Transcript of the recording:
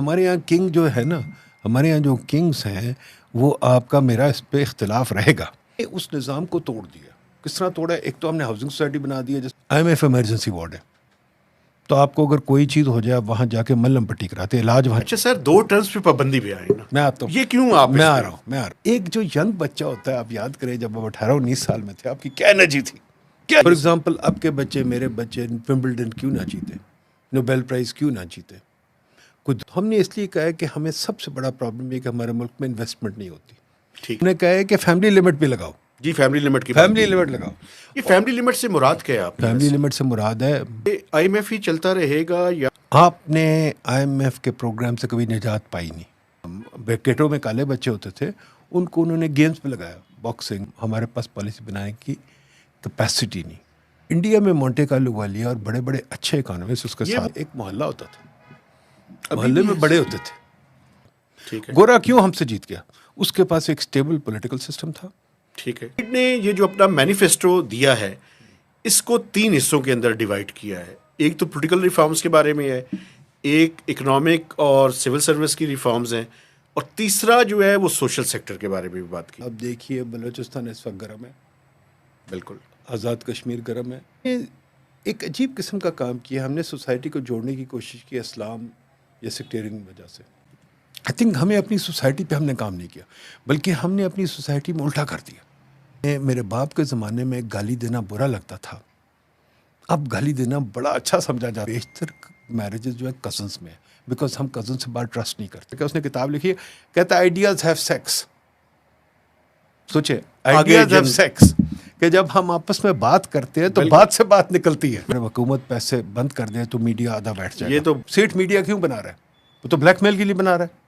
ہمارے یہاں کنگ جو ہے نا، ہمارے یہاں جو کنگز ہیں وہ آپ کا میرا اس پہ اختلاف رہے گا. اس نظام کو توڑ دیا. کس طرح توڑا؟ ایک تو ہم نے ہاؤسنگ سوسائٹی بنا دی ہے، جیسے IMF ایمرجنسی وارڈ ہے، تو آپ کو اگر کوئی چیز ہو جائے وہاں جا کے ملم پٹی کراتے، علاج وہاں. اچھا سر، 2 ٹرمز پہ پابندی بھی آئی نا، میں آتا ہوں، یہ کیوں آپ میں آ رہا ہوں. ایک جو ینگ بچہ ہوتا ہے، آپ یاد کریں جب آپ 18-19 سال میں تھے، آپ کی کیا انرجی تھی. فار ایگزامپل اب کے بچے، میرے بچے ومبلڈن کیوں نہ جیتے، نوبیل پرائز کیوں نہ جیتے. ہم نے اس لیے کہا ہے کہ ہمیں سب سے بڑا پرابلم یہ کہ ہمارے ملک میں انویسٹمنٹ نہیں ہوتی. ٹھیک ہم نے کہا ہے کہ فیملی لمٹ بھی لگاؤ. جی، فیملی لمٹ کی فیملی لمٹ لگاؤ. یہ فیملی لمٹ سے مراد کیا ہے آپ؟ فیملی لمٹ سے مراد ہے IMF ہی چلتا رہے گا یا آپ نے IMF کے پروگرام سے کبھی نجات پائی نہیں. بیکٹوں میں کالے بچے ہوتے تھے، ان کو انہوں نے گیمز پہ لگایا، باکسنگ. ہمارے پاس پالیسی بنانے کی کیپیسٹی نہیں. انڈیا میں مونٹے کارلو والیہ اور بڑے بڑے اچھے اکانومسٹ، اس کے ساتھ ایک محلہ ہوتا تھا، محلے میں بڑے ہوتے تھے. ٹھیک ہے، گورا کیوں ہم سے جیت گیا؟ اس کے پاس ایک سٹیبل پولیٹیکل سسٹم تھا. ٹھیک ہے. نے یہ جو اپنا مینیفیسٹو دیا ہے، اس کو 3 حصوں کے اندر ڈیوائڈ کیا ہے. ایک تو پولیٹیکل ریفارمز کے بارے میں ہے، ایک اکنامک اور سول سروس کی ریفارمز ہیں، اور تیسرا جو ہے وہ سوشل سیکٹر کے بارے میں بھی بات کی. اب دیکھیے بلوچستان اس وقت گرم ہے، بالکل آزاد کشمیر گرم ہے. یہ ایک عجیب قسم کا کام کیا ہم نے، سوسائٹی کو جوڑنے کی کوشش کی اسلام یا سیکٹیرنگ وجہ سے. آئی تھنک ہمیں اپنی سوسائٹی پہ ہم نے کام نہیں کیا، بلکہ ہم نے اپنی سوسائٹی میں الٹا کر دیا. میرے باپ کے زمانے میں گالی دینا برا لگتا تھا، اب گالی دینا بڑا اچھا سمجھا جاتا ہے. بیشتر میرجز جو ہے کزنس میں، بیکاز ہم کزن سے بات ٹرسٹ نہیں کرتے. کہ اس نے کتاب لکھی ہے، کہتا ہے آئیڈیاز ہیو سیکس. سوچے، آئیڈیاز ہیو سیکس، کہ جب ہم آپس میں بات کرتے ہیں تو بات سے بات نکلتی ہے. حکومت پیسے بند کر دے تو میڈیا آدھا بیٹھ جائے گا. یہ تو سیٹ میڈیا کیوں بنا رہا ہے؟ وہ تو بلیک میل کے لیے بنا رہا ہے.